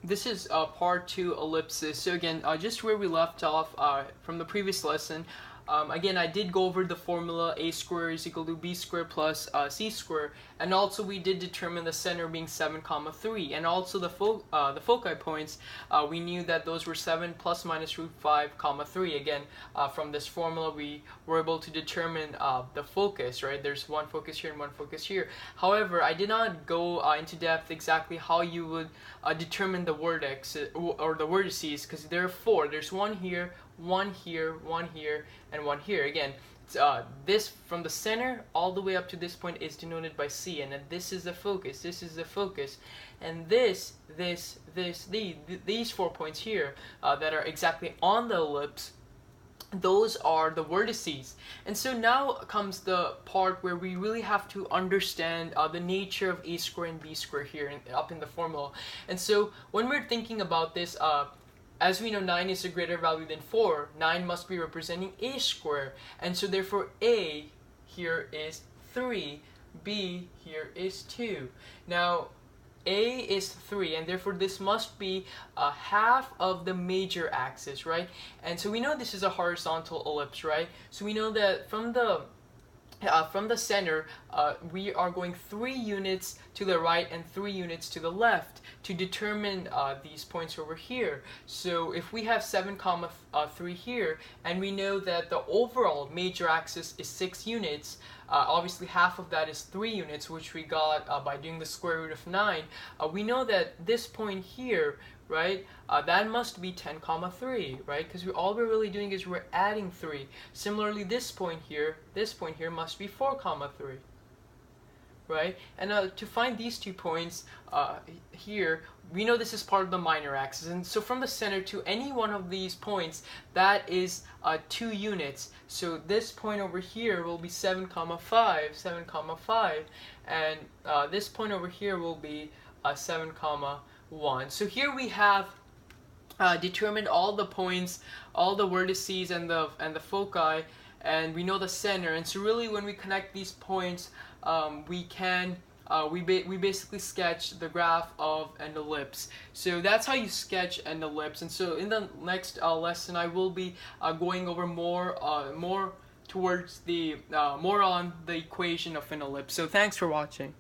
This is part 2 ellipses. So again, just where we left off from the previous lesson, again, I did go over the formula a squared is equal to b squared plus c squared, and also we did determine the center being 7 comma 3, and also the foci points, we knew that those were 7 plus minus root 5 comma 3. Again, from this formula we were able to determine the focus, right? There's one focus here and one focus here. However, I did not go into depth exactly how you would determine the vertex or the vertices, because there are 4. There's one here, one here, one here, and one here. Again, this from the center all the way up to this point is denoted by C, and then this is the focus, this is the focus, and these 4 points here that are exactly on the ellipse, those are the vertices. And so now comes the part where we really have to understand the nature of a squared and b squared here up in the formula. And so when we're thinking about this, as we know, 9 is a greater value than 4. 9 must be representing a square, and so therefore a here is 3, b here is 2. Now a is 3, and therefore this must be half of the major axis, right? And so we know this is a horizontal ellipse, right? So we know that from the center, we are going 3 units to the right and 3 units to the left to determine these points over here. So if we have 7 comma 3 here, and we know that the overall major axis is 6 units, obviously half of that is 3 units, which we got by doing the square root of 9. We know that this point here, right, that must be 10 comma 3, right? Because all we're really doing is we're adding 3. Similarly, this point here must be 4 comma 3, right? And to find these 2 points here, we know this is part of the minor axis, and so from the center to any one of these points, that is 2 units. So this point over here will be 7 comma 5, and this point over here will be 7 comma 1. So here we have determined all the points, all the vertices and the foci, and we know the center. And so really, when we connect these points, we basically sketch the graph of an ellipse. So that's how you sketch an ellipse. And so in the next lesson, I will be going over more towards the more on the equation of an ellipse. So thanks for watching.